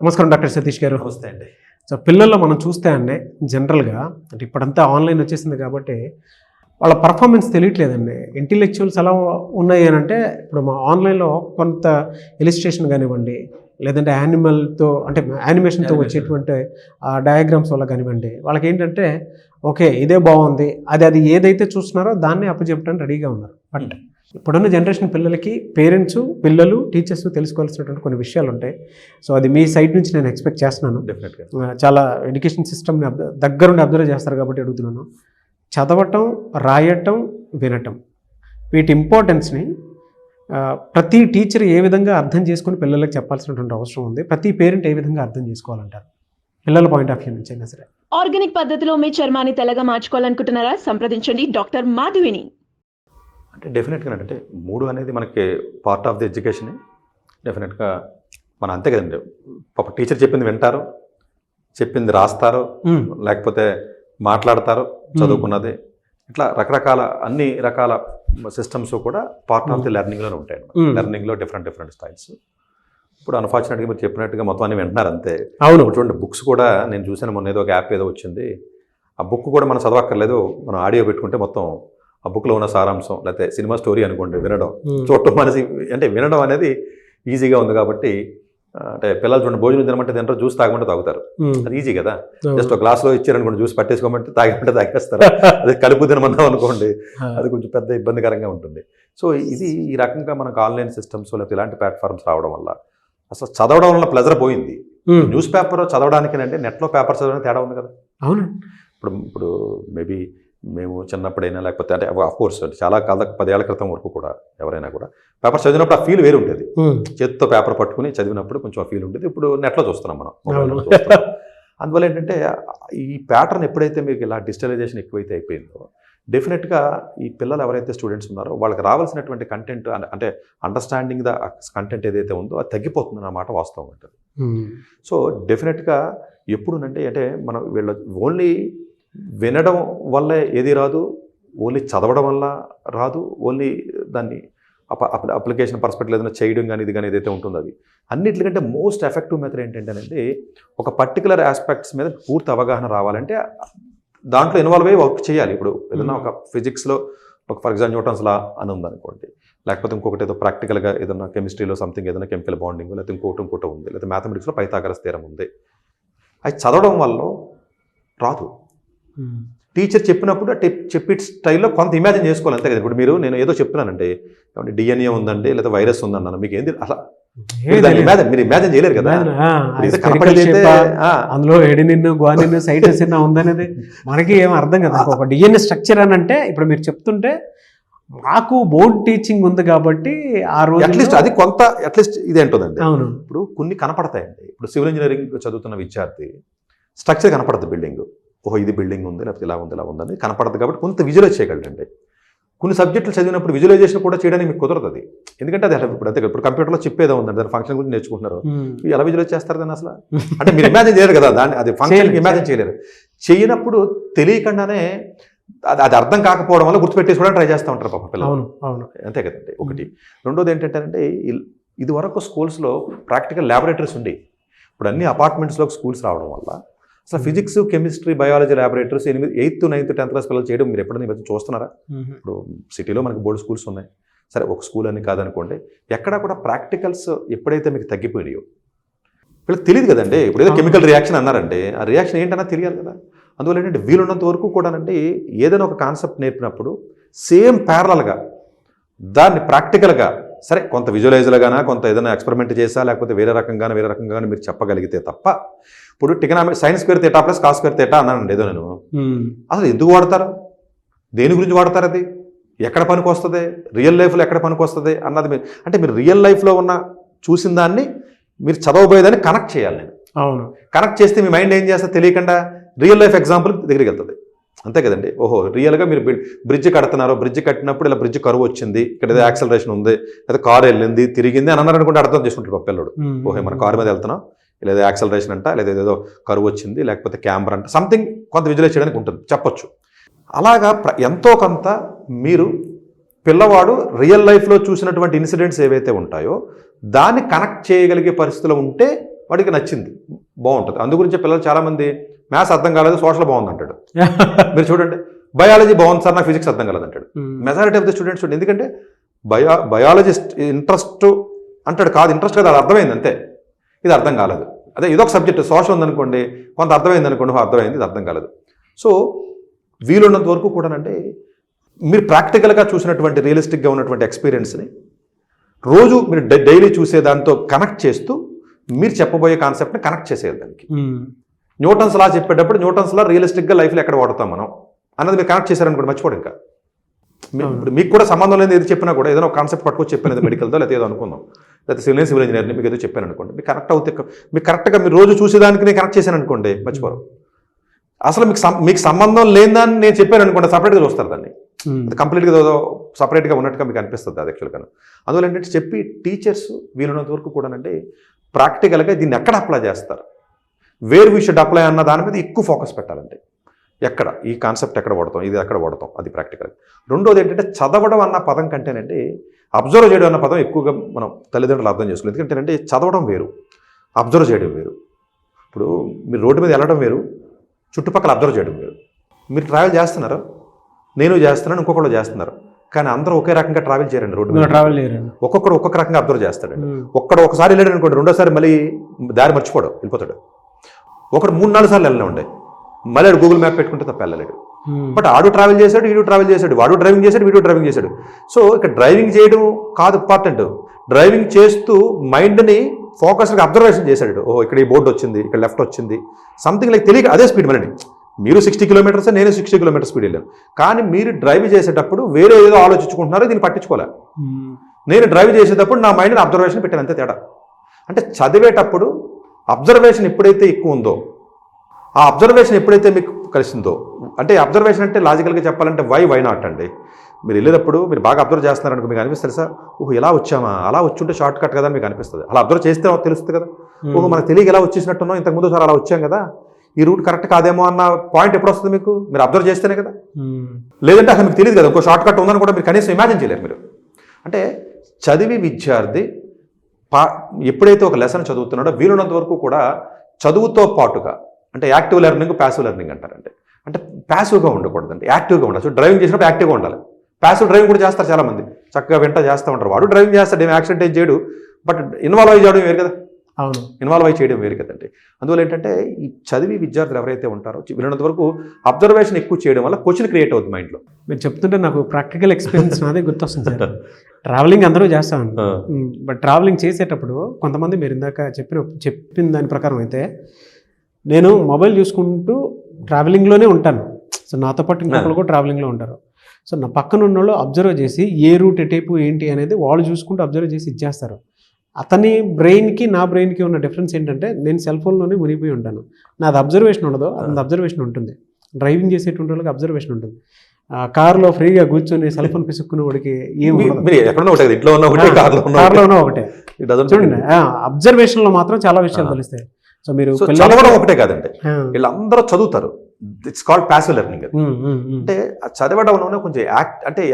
నమస్కారం డాక్టర్ సతీష్ గారు. నమస్తే అండి. సో పిల్లల్లో మనం చూస్తే అండి జనరల్గా అంటే ఇప్పుడంతా ఆన్లైన్ వచ్చేసింది కాబట్టి వాళ్ళ పర్ఫార్మెన్స్ తెలియట్లేదండి. ఇంటెలెక్చువల్స్ ఎలా ఉన్నాయి అని అంటే ఇప్పుడు మా ఆన్లైన్లో కొంత ఇలిస్ట్రేషన్ కానివ్వండి, లేదంటే యానిమేషన్తో వచ్చేటువంటి డయాగ్రామ్స్ వల్ల కానివ్వండి, వాళ్ళకి ఏంటంటే ఓకే ఇదే బాగుంది, అది ఏదైతే చూస్తున్నారో దాన్ని అప్పచెప్పడానికి రెడీగా ఉన్నారు. బట్ ఇప్పుడున్న జనరేషన్ పిల్లలకి పేరెంట్స్, పిల్లలు, టీచర్స్ తెలుసుకోవాల్సినటువంటి కొన్ని విషయాలు ఉంటాయి. సో అది మీ సైడ్ నుంచి నేను ఎక్స్పెక్ట్ చేస్తున్నాను. డెఫినెట్గా చాలా ఎడ్యుకేషన్ సిస్టమ్ని దగ్గరుండి అబ్జర్వ్ చేస్తారు కాబట్టి అడుగుతున్నాను. చదవటం, రాయటం, వినటం, వీటి ఇంపార్టెన్స్ని ప్రతి టీచర్ ఏ విధంగా అర్థం చేసుకుని పిల్లలకు చెప్పాల్సినటువంటి అవసరం ఉంది, ప్రతి పేరెంట్ ఏ విధంగా అర్థం చేసుకోవాలంటారు పిల్లల పాయింట్ ఆఫ్ వ్యూ నుంచి అయినా సరే? ఆర్గానిక్ పద్ధతిలో మీ చర్మాన్ని తెల్లగా మార్చుకోవాలనుకుంటున్నారా? సంప్రదించండి డాక్టర్ మాధవిని. అంటే డెఫినెట్గా అంటే 3 అనేది మనకి పార్ట్ ఆఫ్ ది ఎడ్యుకేషన్. డెఫినెట్గా మనం అంతే కదండి. పాప టీచర్ చెప్పింది వింటారు, చెప్పింది రాస్తారు, లేకపోతే మాట్లాడతారు, చదువుకున్నది, ఇట్లా రకరకాల అన్ని రకాల సిస్టమ్స్ కూడా పార్ట్ ఆఫ్ ది లెర్నింగ్లోనే ఉంటాయి. లెర్నింగ్లో డిఫరెంట్ స్టైల్స్. ఇప్పుడు అన్ఫార్చునేట్గా మీరు చెప్పినట్టుగా మొత్తం అన్ని వింటున్నారు అంతే. అవును. చూడండి, బుక్స్ కూడా నేను చూసాను మొన్న, ఏదో ఒక యాప్ ఏదో వచ్చింది. ఆ బుక్ కూడా మనం చదవక్కర్లేదు, మనం ఆడియో పెట్టుకుంటే మొత్తం ఆ బుక్లో ఉన్న సారాంశం, లేకపోతే సినిమా స్టోరీ అనుకోండి, వినడం, చూడటం మనసి అంటే వినడం అనేది ఈజీగా ఉంది కాబట్టి. అంటే పిల్లలు చూడండి, భోజనం తినమంటే తింటారు, జ్యూస్ తాగమంటే తాగుతారు. అది ఈజీ కదా. జస్ట్ ఒక గ్లాస్లో ఇచ్చారనుకోండి, జ్యూస్ పట్టేసుకోమంటే తాగమంటే తాగేస్తారు. అది కలుపు తినమన్నా అనుకోండి, అది కొంచెం పెద్ద ఇబ్బందికరంగా ఉంటుంది. సో ఇది ఈ రకంగా మనకు ఆన్లైన్ సిస్టమ్స్ లేకపోతే ఇలాంటి ప్లాట్ఫామ్స్ రావడం వల్ల అసలు చదవడం వల్ల ప్లెజర్ పోయింది. న్యూస్ పేపర్ చదవడానికి అంటే నెట్లో పేపర్ చదవడానికి తేడా ఉంది కదా. అవును. ఇప్పుడు మేబీ మేము చిన్నప్పుడైనా, లేకపోతే అంటే అఫ్కోర్స్ చాలా కాలం 10 ఏళ్ల క్రితం వరకు కూడా ఎవరైనా కూడా పేపర్ చదివినప్పుడు ఆ ఫీల్ వేరు ఉంటుంది. చేతితో పేపర్ పట్టుకుని చదివినప్పుడు కొంచెం ఆ ఫీల్ ఉంటుంది. ఇప్పుడు నెట్లో చూస్తున్నాం మనం, మొబైల్లో చూస్తున్నాం. అందువల్ల ఏంటంటే ఈ ప్యాటర్న్ ఎప్పుడైతే మీకు ఇలా డిజిటలైజేషన్ ఎక్కువైతే అయిపోయిందో, డెఫినెట్గా ఈ పిల్లలు ఎవరైతే స్టూడెంట్స్ ఉన్నారో వాళ్ళకి రావాల్సినటువంటి కంటెంట్ అంటే అండర్స్టాండింగ్ ద కంటెంట్ ఏదైతే ఉందో అది తగ్గిపోతుంది అన్నమాట వాస్తవం ఉంటుంది. సో డెఫినెట్గా ఎప్పుడునంటే అంటే మనం వీళ్ళ ఓన్లీ వినడం వల్ల ఏది రాదు, ఓన్లీ చదవడం వల్ల రాదు, ఓన్లీ దాన్ని అప్లికేషన్ పర్స్పెక్టివ్ ఏదైనా చేయడం కానీ ఇది కానీ ఏదైతే ఉంటుందో అది అన్నిటికంటే మోస్ట్ ఎఫెక్టివ్ మెథడ్ ఏంటంటే ఒక పర్టికులర్ ఆస్పెక్ట్స్ మీద పూర్తి అవగాహన రావాలంటే దాంట్లో ఇన్వాల్వ్ అయ్యి వర్క్ చేయాలి. ఇప్పుడు ఏదైనా ఒక ఫిజిక్స్లో ఒక ఫర్ ఎగ్జాంపుల్ న్యూటన్స్ లా అని ఉందనుకోండి, లేకపోతే ఇంకొకటి ఏదో ప్రాక్టికల్గా ఏదైనా కెమిస్ట్రీలో సంథింగ్ ఏదైనా కెమికల్ బాండింగ్, లేకపోతే ఇంకోటి ఉంది, లేకపోతే మ్యాథమెటిక్స్లో పైథాగరస్ థియరం ఉంది. అది చదవడం వల్ల రాదు. టీచర్ చెప్పినప్పుడు చెప్పే స్టైల్లో కొంత ఇమాజిన్ చేసుకోవాలి అంతే కదా. ఇప్పుడు నేను ఏదో చెప్తున్నానంటే డిఎన్ఏ ఉందండి, లేదా వైరస్ ఉందన్నాను, మీకు ఏంది అలా మీరు ఇమాజిన్ చేయలేరు కదా. అందులో ఎడినిన్, గ్వానిన్, సైటోసిన్ ఉందనేది మనకి ఏం అర్థం కదా. ఒక డిఎన్ఏ స్ట్రక్చర్ అని అంటే ఇప్పుడు మీరు చెప్తుంటే మాకు బోర్డ్ టీచింగ్ ఉంది కాబట్టి ఆ రోజు అట్లీస్ట్ అది కొంత అట్లీస్ట్ ఇది ఏంటోదండి. అవును. ఇప్పుడు కొన్ని కనపడతాయండి. ఇప్పుడు సివిల్ ఇంజనీరింగ్ చదువుతున్న విద్యార్థి స్ట్రక్చర్ కనపడుతుంది, బిల్డింగ్, ఓహో ఇది బిల్డింగ్ ఉంది, లేకపోతే ఇలా ఉందని కనపడుతుంది కాబట్టి కొంత విజువలైజ్ చేయగలరండి. కొన్ని సబ్జెక్టులు చదివినప్పుడు విజువలైజేషన్ కూడా చేయడానికి మీకు కుదరదు అది. ఎందుకంటే అది ఇప్పుడు అంతే. ఇప్పుడు కంప్యూటర్లో చిప్ ఏదో ఉందండి, దాని ఫంక్షన్ గురించి నేర్చుకుంటున్నారు, ఎలా విజువలైజ్ చేస్తారు దాన్ని అసలు? అంటే మీరు ఇమాజిన్ చేయలేరు కదా దాన్ని, అది ఫంక్షన్ ఇమాజిన్ చేయలేరు. చేయనప్పుడు తెలియకుండానే అది అర్థం కాకపోవడం వల్ల గుర్తుపెట్టేసుకోవడానికి ట్రై చేస్తూ ఉంటారు పాప పిల్లలు. అంతే కదండి ఒకటి. రెండోది ఏంటంటే ఇది వరకు స్కూల్స్లో ప్రాక్టికల్ ల్యాబొరేటరీస్ ఉండి, ఇప్పుడు అన్ని అపార్ట్మెంట్స్లోకి స్కూల్స్ రావడం వల్ల అసలు physics, chemistry, biology laboratories 8th, 9th, 10th class పిల్లలు చేయడం మీరు ఎప్పుడైనా చూస్తున్నారా? ఇప్పుడు సిటీలో మనకి బోర్డు స్కూల్స్ ఉన్నాయి, సరే ఒక స్కూల్ అని కాదనుకోండి, ఎక్కడ కూడా ప్రాక్టికల్స్ ఎప్పుడైతే మీకు తగ్గిపోయినాయో వీళ్ళకి తెలియదు కదండి. ఇప్పుడు ఏదో కెమికల్ రియాక్షన్ అన్నారంటే ఆ రియాక్షన్ ఏంటన్నా తెలియాలి కదా. అందువల్ల ఏంటంటే వీలున్నంత వరకు కూడా అంటే ఏదైనా ఒక కాన్సెప్ట్ నేర్పినప్పుడు సేమ్ ప్యారలల్గా దాన్ని ప్రాక్టికల్గా, సరే కొంత విజువలైజ్లుగానా, కొంత ఏదైనా ఎక్స్పెరిమెంట్ చేసా, లేకపోతే వేరే రకంగా మీరు చెప్పగలిగితే తప్ప. ఇప్పుడు టికనామిక్ sine square theta plus cos square theta అన్నానండి ఏదో నేను, అసలు ఎందుకు వాడతారు, దేని గురించి వాడతారు, అది ఎక్కడ పనికి వస్తుంది, రియల్ లైఫ్లో ఎక్కడ పనికి వస్తుంది అన్నది మీరు రియల్ లైఫ్లో ఉన్న చూసిన దాన్ని మీరు చదవబోయేదాన్ని కనెక్ట్ చేయాలి. నేను అవును కనెక్ట్ చేస్తే మీ మైండ్ ఏం చేస్తే తెలియకుండా రియల్ లైఫ్ ఎగ్జాంపుల్ దగ్గరికి వెళ్తుంది. అంతే కదండి. ఓహో రియల్గా మీరు బ్రిడ్జ్ కడుతున్నారు, బ్రిడ్జ్ కట్టినప్పుడు ఇలా బ్రిడ్జ్ కరువు వచ్చింది, ఇక్కడ ఏదో యాక్సలరేషన్ ఉంది, లేదా కారు వెళ్ళింది తిరిగింది అని అన్నారు అనుకుంటే అర్థం చేసుకుంటారు పిల్లడు. ఓహో మన కారు మీద వెళ్తున్నాం, లేదా యాక్సలరేషన్ అంట, లేదా ఏదో కరువు వచ్చింది, లేకపోతే కెమెరా అంట, సంథింగ్ కొంత విజువలైజ్ చేయడానికి ఉంటుంది, చెప్పొచ్చు. అలాగా ఎంతో కొంత మీరు పిల్లవాడు రియల్ లైఫ్లో చూసినటువంటి ఇన్సిడెంట్స్ ఏవైతే ఉంటాయో దాన్ని కనెక్ట్ చేయగలిగే పరిస్థితిలో ఉంటే వాడికి నచ్చింది, బాగుంటుంది. అందు గురించి పిల్లలు చాలామంది మ్యాథ్స్ అర్థం కాలేదు, సోషల్ బాగుంది అంటాడు. మీరు చూడండి, బయాలజీ బాగుంది సార్, నాకు ఫిజిక్స్ అర్థం కాలేదు అంటాడు. మెజారిటీ ఆఫ్ ద స్టూడెంట్స్ చూడండి, ఎందుకంటే బయాలజిస్ట్ ఇంట్రెస్ట్ అంటాడు, కాదు ఇంట్రెస్ట్ కాదు, అది అర్థమైంది అంతే, ఇది అర్థం కాలేదు. అదే ఇదొక సబ్జెక్ట్ సోషల్ ఉందనుకోండి, కొంత అర్థమైంది అనుకోండి, అర్థమైంది, ఇది అర్థం కాలేదు. సో వీలున్నంత వరకు కూడానంటే మీరు ప్రాక్టికల్గా చూసినటువంటి రియలిస్టిక్గా ఉన్నటువంటి ఎక్స్పీరియన్స్ని రోజు మీరు డైలీ చూసే దాంతో కనెక్ట్ చేస్తూ మీరు చెప్పబోయే కాన్సెప్ట్ని కనెక్ట్ చేసేయాలి దానికి. న్యూటన్స్ లా చెప్పేటప్పుడు న్యూటన్స్ లా రియలిస్టిక్గా లైఫ్లో ఎక్కడ వాడతాం మనం అన్నది మీరు కనెక్ట్ చేశారనుకోండి, మర్చిపోడు. ఇంకా ఇప్పుడు మీకు కూడా సంబంధం లేదు ఏది చెప్పినా కూడా ఏదైనా ఒక కాన్సెప్ట్ పట్టుకొచ్చి చెప్పినది మెడికల్తో లేకపోతే ఏదో అనుకుందాం, లేకపోతే సివిల్ ఇంజనీర్ని మీకు ఏదో చెప్పాను అనుకోండి, మీకు కనెక్ట్ అవుతే మీకు కరెక్ట్గా మీరు రోజు చూసేదానికి నేను కనెక్ట్ చేశాను అనుకోండి, మర్చిపోరు. అసలు మీకు సంబంధం లేదని నేను చెప్పాను అనుకోండి, సపరేట్గా చూస్తారు దాన్ని, అది కంప్లీట్గా ఏదో సపరేట్గా ఉన్నట్టుగా మీకు అనిపిస్తుంది అది యాక్చువల్గా. అందువల్ల ఏంటంటే చెప్పి టీచర్స్ వీలున్నంత వరకు కూడానంటే ప్రాక్టికల్గా దీన్ని ఎక్కడ అప్లై చేస్తారు, వేర్ వీ షుడ్ అప్లై అన్న దాని మీద ఎక్కువ ఫోకస్ పెట్టాలంటే, ఎక్కడ ఈ కాన్సెప్ట్ ఎక్కడ వాడతాం, ఇది ఎక్కడ వాడతాం, అది ప్రాక్టికల్. రెండోది ఏంటంటే చదవడం అన్న పదం కంటేనంటే అబ్జర్వ్ చేయడం అన్న పదం ఎక్కువగా మనం తల్లిదండ్రులు అర్థం చేసుకోవాలి. ఎందుకంటే చదవడం వేరు, అబ్జర్వ్ చేయడం వేరు. ఇప్పుడు మీరు రోడ్డు మీద వెళ్ళడం వేరు, చుట్టుపక్కల అబ్జర్వ్ చేయడం వేరు. మీరు ట్రావెల్ చేస్తున్నారు, నేను చేస్తున్నాను, ఇంకొకళ్ళు చేస్తున్నారు, కానీ అందరూ ఒకే రకంగా ట్రావెల్ చేయరండి. రోడ్డు మీద ట్రావెల్ చేయరండి, ఒక్కొక్కడు ఒక్కొక్క రకంగా అబ్జర్వ్ చేస్తాడండి. ఒకసారి వెళ్ళాడు అనుకోండి, రెండోసారి మళ్ళీ దారి మర్చిపోవడం వెళ్ళిపోతాడు. ఒకడు 3-4 సార్లు వెళ్ళినా ఉండే, మళ్ళీ గూగుల్ మ్యాప్ పెట్టుకుంటే తప్ప వెళ్ళలేడు. బట్ ఆడు ట్రావెల్ చేశాడు, వీడు ట్రావెల్ చేశాడు, వాడు డ్రైవింగ్ చేశాడు, వీడు డ్రైవింగ్ చేశాడు. సో ఇక్కడ డ్రైవింగ్ చేయడం కాదు ఇంపార్టెంట్, డ్రైవింగ్ చేస్తూ మైండ్ని ఫోకస్గా అబ్జర్వేషన్ చేశాడు. ఓహో ఇక్కడ ఈ బోర్డు వచ్చింది, ఇక్కడ లెఫ్ట్ వచ్చింది, సంథింగ్ లైక్ తెలియక అదే స్పీడ్. మళ్ళీ మీరు 60 కిలోమీటర్స్, నేను 60 కిలోమీటర్స్ స్పీడ్ వెళ్ళాను, కానీ మీరు డ్రైవ్ చేసేటప్పుడు వేరే ఏదో ఆలోచించుకుంటున్నారో దీన్ని పట్టించుకోలే. నేను డ్రైవ్ చేసేటప్పుడు నా మైండ్ని అబ్జర్వేషన్ పెట్టాను, అంతే తేడా. అంటే చదివేటప్పుడు అబ్జర్వేషన్ ఎప్పుడైతే ఎక్కువ ఉందో, ఆ అబ్జర్వేషన్ ఎప్పుడైతే మీకు కలిసిందో, అంటే అబ్జర్వేషన్ అంటే లాజికల్గా చెప్పాలంటే వై నాట్ అండి. మీరు వెళ్ళేటప్పుడు మీరు బాగా అబ్జర్వ్ చేస్తున్నారనుకో, మీకు అనిపిస్తుంది సార్, ఓహో ఇలా వచ్చామా, అలా వచ్చుంటే షార్ట్ కట్ కదా అని మీకు అనిపిస్తుంది. అలా అబ్జర్వ్ చేస్తే తెలుస్తుంది కదా, ఓహో మనకు తెలియక ఎలా వచ్చేసినట్టున్నాం, ఇంతకుముందు సార్ అలా వచ్చాం కదా, ఈ రూట్ కరెక్ట్ కాదేమో అన్న పాయింట్ ఎప్పుడు వస్తుంది మీకు, మీరు అబ్జర్వ్ చేస్తేనే కదా. లేదంటే అసలు మీకు తెలియదు కదా, ఇంకో షార్ట్ కట్ ఉందని కూడా మీరు కనీసం ఇమాజిన్ చేయలేరు మీరు. అంటే చదివి విద్యార్థి ఎప్పుడైతే ఒక లెసన్ చదువుతున్నాడో వీలున్నంత వరకు కూడా చదువుతో పాటుగా, అంటే యాక్టివ్ లెర్నింగ్, ప్యాసివ్ లెర్నింగ్ అంటారంటే, అంటే ప్యాసివ్గా ఉండకూడదండి, యాక్టివ్గా ఉండాలి. సో డ్రైవింగ్ చేసినప్పుడు యాక్టివ్గా ఉండాలి. ప్యాసివ్ డ్రైవింగ్ కూడా చేస్తారు చాలామంది, చక్కగా వెంట చేస్తూ ఉంటారు, వాడు డ్రైవింగ్ చేస్తాడు, ఏం యాక్సిడెంట్ ఏం చేయడు, బట్ ఇన్వాల్వ్ అయ్యి చేయడం వేరు కదా. అవును, ఇన్వాల్వ్ అయ్యి చేయడం వేరు కదండి. అందువల్ల ఏంటంటే ఈ చదివి విద్యార్థులు ఎవరైతే ఉంటారో వీళ్ళంత వరకు అబ్జర్వేషన్ ఎక్కువ చేయడం వల్ల క్వశ్చన్ క్రియేట్ అవుతుంది మైండ్లో. మీరు చెప్తుంటే నాకు ప్రాక్టికల్ ఎక్స్పీరియన్స్ నాదే గుర్తొస్తుంది సార్. ట్రావెలింగ్ అందరూ చేస్తామండి, బట్ ట్రావెలింగ్ చేసేటప్పుడు కొంతమంది మీరు ఇందాక చెప్పిన దాని ప్రకారం అయితే నేను మొబైల్ చూసుకుంటూ ట్రావెలింగ్లోనే ఉంటాను. సో నాతో పాటు ఇంకొకరు కూడా ట్రావెలింగ్లో ఉంటారు. సో నా పక్కన ఉన్న వాళ్ళు అబ్జర్వ్ చేసి ఏ రూట్ ఎటైపు ఏంటి అనేది వాళ్ళు చూసుకుంటూ అబ్జర్వ్ చేసి ఇచ్చేస్తారు. అతని బ్రెయిన్కి నా బ్రెయిన్కి ఉన్న డిఫరెన్స్ ఏంటంటే నేను సెల్ ఫోన్లోనే మునిగిపోయి ఉంటాను, నాది అబ్జర్వేషన్ ఉండదు, అతని అబ్జర్వేషన్ ఉంటుంది. డ్రైవింగ్ చేసేటువంటి వాళ్ళకి అబ్జర్వేషన్ ఉంటుంది. కార్లో ఫ్రీగా కూర్చొని సెల్ ఫోన్ పిసుక్కునే వాడికి కార్లోనో ఒకటే. చూడండి, అబ్జర్వేషన్లో మాత్రం చాలా విషయాలు తెలుస్తాయి. సో మీరు చదవడం ఒకటే కాదండి, వీళ్ళందరూ చదువుతారు, ఇట్స్ కాల్డ్ ప్యాసివ్ లెర్నింగ్. అంటే చదవడంలోనే కొంచెం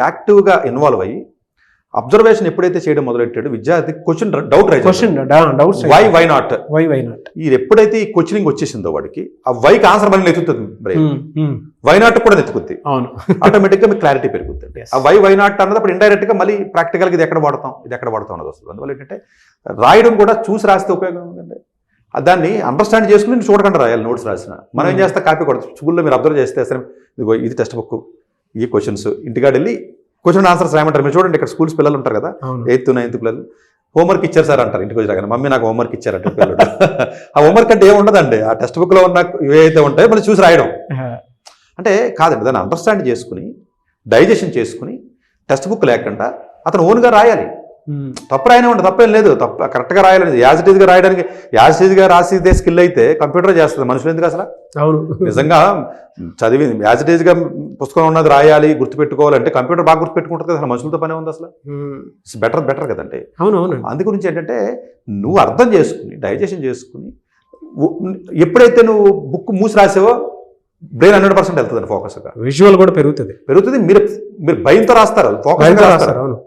యాక్టివ్గా ఇన్వాల్వ్ అయ్యి అబ్జర్వేషన్ ఎప్పుడైతే చేయడం మొదలెట్టాడు విద్యార్థి క్వశ్చన్ డౌట్ వై నాట్ ఇది ఎప్పుడైతే ఈ క్వశ్చనింగ్ వచ్చేసిందో వాడికి ఆ వైకి ఆన్సర్ మళ్ళీ నెత్తుతుంది, వై నాట్ కూడా నెత్తుకుంది, ఆటోమేటిక్గా మీకు క్లారిటీ పెరుగుతుంది. ఆ వై నాట్ అన్నది అప్పుడు ఇండైరెక్ట్ గా మళ్ళీ ప్రాక్టికల్గా ఇది ఎక్కడ వాడతాం అన్నది వస్తుంది. అందువల్ల ఏంటంటే రాయడం కూడా చూసి రాస్తే ఉపయోగం ఉందండి. దాన్ని అండర్స్టాండ్ చేసుకుని చూడకుండా రాయాలి. నోట్స్ రాసిన మనం ఏం చేస్తా, కాపీ కొడతాం. స్కూల్లో మీరు అబ్జర్వ్ చేస్తే అసలు ఇది టెక్స్ట్ బుక్, ఈ క్వశ్చన్స్, ఇంటికాడ వెళ్ళి క్వశ్చన్ ఆన్సర్స్ రాయమంటారు. మీరు చూడండి, ఇక్కడ స్కూల్స్ పిల్లలు ఉంటారు కదా, 8th 9th పిల్లలు, హోంవర్క్ ఇచ్చారు సార్ అంటారు. ఇంటికి వచ్చి రాగానే మమ్మీ నాకు హోంవర్క్ ఇచ్చారంటే పిల్లలు ఆ హోంవర్క్ అంటే ఏముండదండి, ఆ టెక్స్ట్ బుక్లో ఉన్న ఏవైతే ఉంటాయో మనం చూసి రాయడం. అంటే కాదండి, దాన్ని అండర్స్టాండ్ చేసుకుని డైజెషన్ చేసుకుని టెక్స్ట్ బుక్ లేకుండా అతను ఓన్గా రాయాలి. తప్పు రాయనే ఉంటుంది, తప్పేం లేదు, కరెక్ట్గా రాయాలని. యాజ్ ఇట్ ఈజ్గా రాయడానికి యాజ్ ఇట్ ఈజ్గా రాసిదే స్కిల్ అయితే కంప్యూటర్ చేస్తుంది, మనుషులు ఎందుకు అసలు. అవును, నిజంగా చదివి యాజ్ ఇట్ ఈజ్గా పుస్తకం ఉన్నది రాయాలి, గుర్తుపెట్టుకోవాలంటే కంప్యూటర్ బాగా గుర్తుపెట్టుకుంటుంది కదా, అసలు మనుషులతో పనే ఉంది అసలు. ఇట్స్ బెటర్ కదండి. అవునవును. అందు గురించి ఏంటంటే నువ్వు అర్థం చేసుకుని డైజెషన్ చేసుకుని ఎప్పుడైతే నువ్వు బుక్ మూసి రాసావో బ్రెయిన్ 100% వెళ్తుంది ఫోకస్గా. విజువల్ కూడా పెరుగుతుంది. మీరు భయంతో రాస్తారు, ఫోకస్ రాస్తారు. అవును,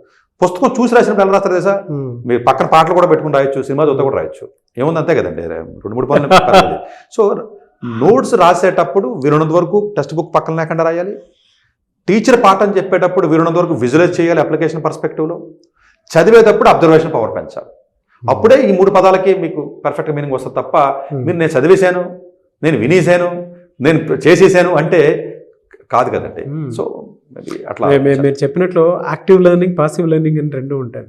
పుస్తకం చూసి రాసినప్పుడు ఎలా రాస్తారు తెలుసా? మీరు పక్కన పాటలు కూడా పెట్టుకుని రాయొచ్చు, సినిమా చూద్దా కూడా రాయొచ్చు, ఏముంది అంతే కదండి, 2-3 పనులు. సో నోట్స్ రాసేటప్పుడు వీరున్నంత వరకు టెక్స్ట్ బుక్ పక్కన లేకుండా రాయాలి. టీచర్ పాఠం చెప్పేటప్పుడు వీరున్నంత వరకు విజువలైజ్ చేయాలి అప్లికేషన్ పర్స్పెక్టివ్లో. చదివేటప్పుడు అబ్జర్వేషన్ పవర్ పెంచాలి. అప్పుడే ఈ 3 పదాలకి మీకు పర్ఫెక్ట్ మీనింగ్ వస్తుంది తప్ప మీరు నేను చదివేశాను, నేను వినేశాను, నేను చేసేసాను అంటే కాదు కదండి. సో అట్లా మీరు చెప్పినట్లు యాక్టివ్ లెర్నింగ్, పాసివ్ లెర్నింగ్ అని 2 ఉంటాయి.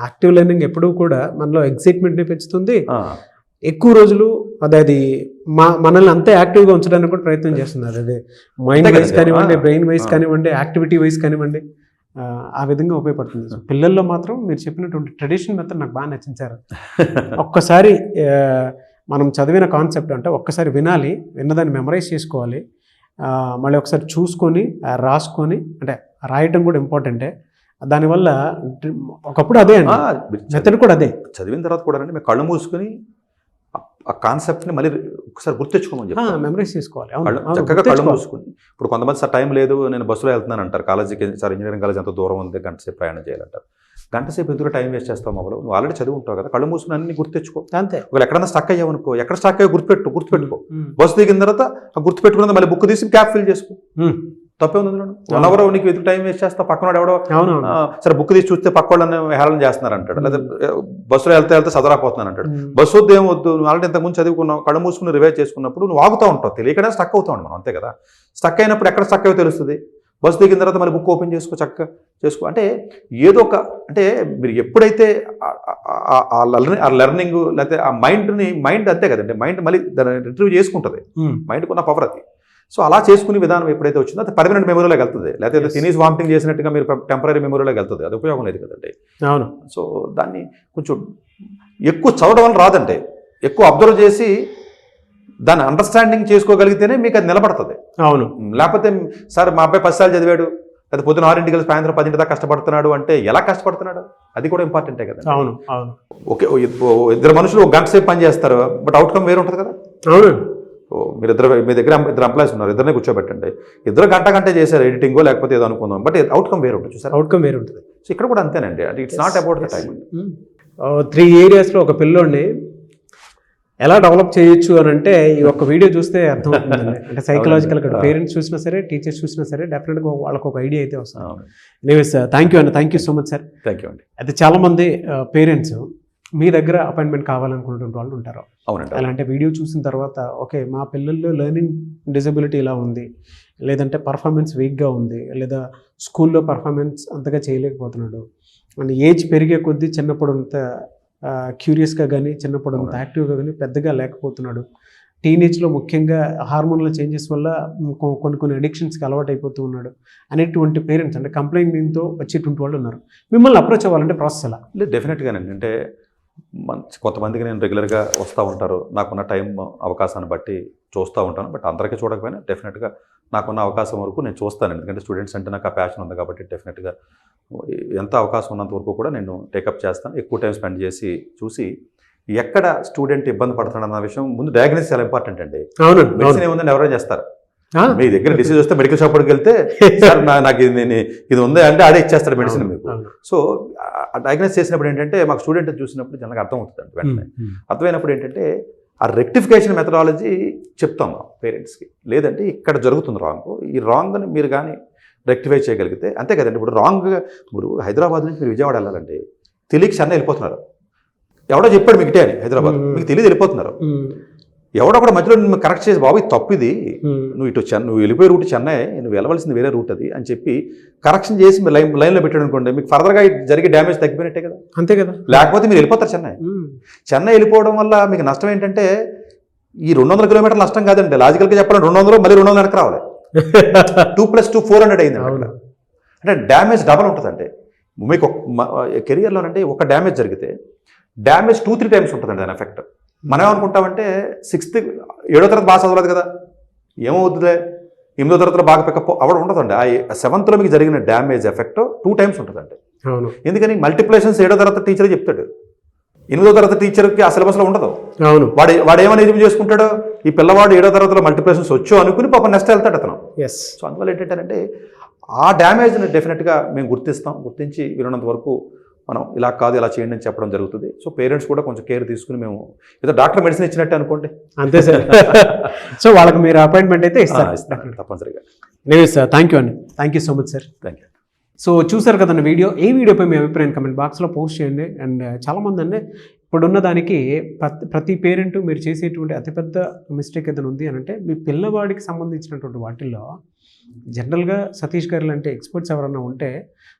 యాక్టివ్ లెర్నింగ్ ఎప్పుడూ కూడా మనలో ఎక్సైట్మెంట్ని పెంచుతుంది, ఎక్కువ రోజులు అది మనల్ని అంతే యాక్టివ్గా ఉంచడానికి కూడా ప్రయత్నం చేస్తుంది. అది మైండ్ వైజ్ కానివ్వండి, బ్రెయిన్ వైజ్ కానివ్వండి, యాక్టివిటీ వైజ్ కానివ్వండి, ఆ విధంగా ఉపయోగపడుతుంది. పిల్లల్లో మాత్రం మీరు చెప్పినటువంటి ట్రెడిషనల్ మెథడ్ నాకు బాగా నచ్చించారు. ఒక్కసారి మనం చదివిన కాన్సెప్ట్ అంటే ఒక్కసారి వినాలి, విన్నదాన్ని మెమరైజ్ చేసుకోవాలి, మళ్ళీ ఒకసారి చూసుకొని రాసుకొని, అంటే రాయటం కూడా ఇంపార్టెంటే. దానివల్ల ఒకప్పుడు అదే అండి మెథడ్ కూడా అదే. చదివిన తర్వాత కూడా అండి మేము కళ్ళు మూసుకొని ఆ కాన్సెప్ట్ని మళ్ళీ ఒకసారి గుర్తెచ్చుకోమని చెప్పి మెమరైజ్ చేసుకోవాలి. చక్కగా కళ్ళు మూసుకుని. ఇప్పుడు కొంతమంది సార్ టైం లేదు, నేను బస్సులో వెళ్తున్నాను అంటారు, కాలేజీకి సార్ ఇంజనీరింగ్ కాలేజ్ ఎంత దూరం ఉంది, గంట సేపు ప్రయాణం చేయాలంటారు. గంట సేపు ఎందుకు టైం వేస్ట్ చేస్తావు మొబైల్, నువ్వు ఆల్రెడీ చదివి ఉంటావు కదా, కళ్ళు మూసుకుని అన్ని గుర్తెచ్చుకో. అంతే. ఒకవేళ ఎక్కడన్నా స్టక్ అయ్యావనుకో, ఎక్కడ స్టక్ అయ్యో గుర్తుపెట్టుకో. బస్సు దిగిన తర్వాత ఆ గుర్తుపెట్టుకున్నది మళ్ళీ బుక్ తీసి క్యాప్ ఫిల్ చేసుకో, తప్పే ఉంది. 1 అవర్ నీకు ఎందుకు టైం వేస్ట్ చేస్తా, పక్కన ఎవడో సరే బుక్ తీసి చూస్తే పక్క వాళ్ళని హేళన చేస్తున్నారు అంటాడు, లేదా బస్సులో వెళ్తే చదవకపోతున్నాను అంటాడు. బస్సు వద్దు ఏమొద్దు, నువ్వు ఆల్రెడీ ఇంతకుముందు చదువుకున్నావు, కళ్ళు మూసుకుని రివైజ్ చేసుకున్నప్పుడు నువ్వు ఆగుతూ ఉంటావు, తెలియకనే స్టక్ అవుతావు మనం, అంతే కదా. స్టక్ అయినప్పుడు ఎక్కడ స్టక్ అయ్యో తెలుస్తుంది. బస్సు దిగిన తర్వాత మళ్ళీ బుక్ ఓపెన్ చక్కగా చేసుకో. అంటే ఏదో ఒక, అంటే మీరు ఎప్పుడైతే ఆ లెర్నింగ్ లేకపోతే ఆ మైండ్ అంతే కదండి, మైండ్ మళ్ళీ దాన్ని రిట్రీవ్ చేసుకుంటుంది, మైండ్కి ఉన్న పవర్ అది. సో అలా చేసుకునే విధానం ఎప్పుడైతే వచ్చిందో అది పర్మనెంట్ మెమరీలోకి వెళ్తుంది. లేకపోతే తినేసి వామిటింగ్ చేసినట్టుగా మీరు టెంపరీ మెమరీలోకి వెళ్తుంది, అది ఉపయోగం లేదు కదండి. అవును. సో దాన్ని కొంచెం ఎక్కువ చదవడం వల్ల రాదండి, ఎక్కువ అబ్జర్వ్ చేసి దాన్ని అండర్స్టాండింగ్ చేసుకోగలిగితేనే మీకు అది నిలబడుతుంది. అవును. లేకపోతే సార్ మా అబ్బాయి 10 సార్లు చదివాడు, లేదా పొద్దున 6 కలిసి సాయంత్రం 10 దాకా కష్టపడుతున్నాడు అంటే ఎలా కష్టపడుతున్నాడు, అది కూడా ఇంపార్టెంటే కదా. అవును. అవును. ఓకే, 2 మనుషులు 1 గంట సేపు పని చేస్తారు, బట్ అవుట్కమ్ వేరు ఉంటుంది కదా. అవును. మీ దగ్గర 2 ఎంప్లాయీస్ ఉన్నారు, ఇద్దరినే కూర్చోబెట్టండి, 2 గంట చేశారు ఎడిటింగో లేకపోతే ఏదో అనుకుందాం, బట్ అవుట్కమ్ వేరు ఉంటుంది సార్. అవుట్కమ్ వేరు ఉంటుంది. సో ఇక్కడ కూడా అంతేనండి, అంటే it's not about the time. 3 ఏరియాస్లో ఒక పిల్లోడిని ఎలా డెవలప్ చేయొచ్చు అని అంటే ఈ ఒక్క వీడియో చూస్తే అర్థమవుతుందండి. అంటే సైకలాజికల్గా పేరెంట్స్ చూసినా సరే, టీచర్స్ చూసినా సరే, డెఫినెట్గా వాళ్ళకు ఒక ఐడియా అయితే వస్తుంది. ఎనీవేస్ థ్యాంక్ యూ అండి, thank you so much sir. Thank you అండి. అయితే చాలామంది పేరెంట్స్ మీ దగ్గర అపాయింట్మెంట్ కావాలనుకున్నటువంటి వాళ్ళు ఉంటారు. అవునండి. అలా అంటే వీడియో చూసిన తర్వాత ఓకే మా పిల్లల్లో లెర్నింగ్ డిజబిలిటీ ఇలా ఉంది, లేదంటే పర్ఫార్మెన్స్ వీక్గా ఉంది, లేదా స్కూల్లో పర్ఫార్మెన్స్ అంతగా చేయలేకపోతున్నాడు, అండ్ ఏజ్ పెరిగే కొద్దీ చిన్నప్పుడు అంత క్యూరియస్గా కానీ, చిన్నప్పుడు అంత యాక్టివ్గా కానీ పెద్దగా లేకపోతున్నాడు, టీనేజ్లో ముఖ్యంగా హార్మోన్ల చేంజెస్ వల్ల కొన్ని అడిక్షన్స్కి అలవాటు అయిపోతూ ఉన్నాడు అనేటువంటి పేరెంట్స్, అంటే కంప్లైంట్తో వచ్చేటువంటి వాళ్ళు ఉన్నారు. మిమ్మల్ని అప్రోచ్ అవ్వాలంటే ప్రాసెస్ ఎలా? లేదు, డెఫినెట్గానండి. అంటే కొంతమందికి నేను రెగ్యులర్గా వస్తూ ఉంటారు, నాకున్న టైం అవకాశాన్ని బట్టి చూస్తూ ఉంటాను, బట్ అందరికీ చూడకపోయినా డెఫినెట్గా నాకున్న అవకాశం వరకు నేను చూస్తాను. ఎందుకంటే స్టూడెంట్స్ అంటే నాకు ఆ ప్యాషన్ ఉంది కాబట్టి డెఫినెట్గా ఎంత అవకాశం ఉన్నంత వరకు కూడా నేను టేకప్ చేస్తాను. ఎక్కువ టైం స్పెండ్ చేసి చూసి ఎక్కడ స్టూడెంట్ ఇబ్బంది పడుతున్నాడు అన్న విషయం ముందు డయాగ్నోసిస్ చాలా ఇంపార్టెంట్ అండి. మెడిసిన్ ఏముందని ఎవరైనా చేస్తారు, మీ దగ్గర డిసీజ్ వస్తే మెడికల్ షాప్కి వెళ్తే సార్ నాకు ఇది ఉంది అంటే అదే ఇచ్చేస్తాడు మెడిసిన్ మీకు. సో డయాగ్నోస్ చేసినప్పుడు ఏంటంటే మాకు స్టూడెంట్ చూసినప్పుడు జనరల్గా అర్థం అవుతుందండి. వెంటనే అర్థమైనప్పుడు ఏంటంటే ఆ రెక్టిఫికేషన్ మెథడాలజీ చెప్తాం పేరెంట్స్కి. లేదంటే ఇక్కడ జరుగుతుంది రాంగ్, ఈ రాంగ్ని మీరు కానీ రెక్టిఫై చేయగలిగితే అంతే కదండి. ఇప్పుడు హైదరాబాద్ నుంచి మీరు విజయవాడ వెళ్ళాలండి, తెలియక చెన్నై వెళ్ళిపోతున్నారు, ఎవడో చెప్పాడు మీకు ఇటే అని, హైదరాబాద్ మీకు తెలియదు వెళ్ళిపోతున్నారు, ఎవడో కూడా మధ్యలో నువ్వు కరెక్ట్ చేసి బాబు తప్పు ఇది, నువ్వు నువ్వు వెళ్ళిపోయే రూట్ చెన్నై, నువ్వు వెళ్ళవలసింది వేరే రూట్ అది అని చెప్పి కరెక్షన్ చేసి మీరు లైన్లో పెట్టాడు అనుకోండి, మీకు ఫర్దర్గా జరిగే డ్యామేజ్ తగ్గిపోయినట్టే కదా. అంతే కదా, లేకపోతే మీరు వెళ్ళిపోతారు చెన్నై వెళ్ళిపోవడం వల్ల మీకు నష్టం ఏంటంటే ఈ 200 కిలోమీటర్ల నష్టం కాదండి, లాజికల్గా చెప్పాలంటే 200 మళ్ళీ 200 వెనక్కి రావాలి, 2 + 2 400 అయింది. అంటే డ్యామేజ్ డబల్ ఉంటుందండి మీకు కెరియర్లోనంటే. ఒక డ్యామేజ్ జరిగితే డ్యామేజ్ 2-3 టైమ్స్ ఉంటుందండి దాని ఎఫెక్ట్. మనం ఏమనుకుంటామంటే 7వ తరగతి బాగా చదవలేదు కదా, ఏమవుతుందే, 8వ తరగతిలో బాగా పికప్ అవడం ఉండదండి. ఆ 7th మీకు జరిగిన డ్యామేజ్ ఎఫెక్ట్ 2 టైమ్స్ ఉంటుందండి. ఎందుకని మల్టిప్లికేషన్స్ 7వ తరగతి టీచర్ చెప్తాడు, 8వ తరగతి టీచర్కి ఆ సిలబస్లో ఉండదు. వాడు ఏమని ఎదుగు చేసుకుంటాడు, ఈ పిల్లవాడు 7వ తరగతిలో మల్టిప్లికేషన్స్ వచ్చో అనుకుని పాప నెక్స్ట్ వెళ్తాడు అతను. సో అందువల్ల ఏంటంటే ఆ డ్యామేజ్ని డెఫినెట్గా మేము గుర్తించి వీలున్నంత వరకు మనం ఇలా కాదు ఇలా చేయండి అని చెప్పడం జరుగుతుంది. సో పేరెంట్స్ కూడా కొంచెం కేర్ తీసుకుని, మేము ఏదో డాక్టర్ మెడిసిన్ ఇచ్చినట్టే అనుకోండి, అంతే సార్. సో వాళ్ళకి మీరు అపాయింట్మెంట్ అయితే ఇస్తారు తప్పనిసరిగా. సార్ థ్యాంక్ యూ అండి, thank you so much sir. Thank you. So చూసారు కదండి వీడియో. ఈ వీడియోపై మీ అభిప్రాయం కమెంట్ బాక్స్లో పోస్ట్ చేయండి. అండ్ చాలామంది అండి ఇప్పుడున్న దానికి ప్రతి పేరెంట్ మీరు చేసేటువంటి అతిపెద్ద మిస్టేక్ ఏదైనా ఉంది అని అంటే, మీ పిల్లవాడికి సంబంధించినటువంటి వాటిల్లో జనరల్గా సతీష్ గారు లాంటి ఎక్స్పర్ట్స్ ఎవరన్నా ఉంటే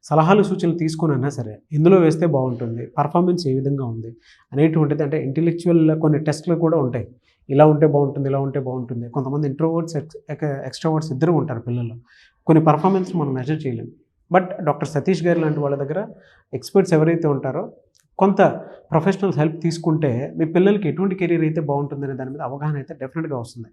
సలహాలు సూచనలు తీసుకుని అన్నా సరే ఇందులో వేస్తే బాగుంటుంది, పర్ఫార్మెన్స్ ఏ విధంగా ఉంది అనేటువంటిది, అంటే ఇంటెలెక్చువల్ కొన్ని టెస్ట్లు కూడా ఉంటాయి, ఇలా ఉంటే బాగుంటుంది, ఇలా ఉంటే బాగుంటుంది. కొంతమంది ఇంట్రోవర్ట్స్ ఎక్స్ట్రావర్ట్స్ ఇద్దరు ఉంటారు పిల్లలు, కొన్ని పర్ఫార్మెన్స్ మనం మెజర్ చేయలేము. బట్ డాక్టర్ సతీష్ గారు లాంటి వాళ్ళ దగ్గర ఎక్స్పర్ట్స్ ఎవరైతే ఉంటారో కొంత ప్రొఫెషనల్స్ హెల్ప్ తీసుకుంటే మీ పిల్లలకి ఎటువంటి కెరీర్ అయితే బాగుంటుందనే దాని మీద అవగాహన అయితే డెఫినెట్గా వస్తుంది.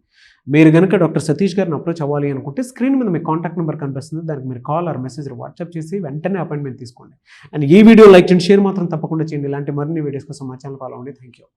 మీరు కనుక డాక్టర్ సతీష్ గారిని అప్రోచ్ అవ్వాలి అనుకుంటే స్క్రీన్ మీద మీ కాంటాక్ట్ నెంబర్ కనిపిస్తుంది, దానికి మీరు కాల్ ఆర్ మెసేజ్ వాట్సాప్ చేసి వెంటనే అపాయింట్మెంట్ తీసుకోండి. అండ్ ఈ వీడియో లైక్ చేయండి, షేర్ మాత్రం తప్పకుండా చేయండి. ఇలాంటి మరిన్ని వీడియోస్ కోసం మా ఛానల్ ఫాలో అవ్వండి. Thank you.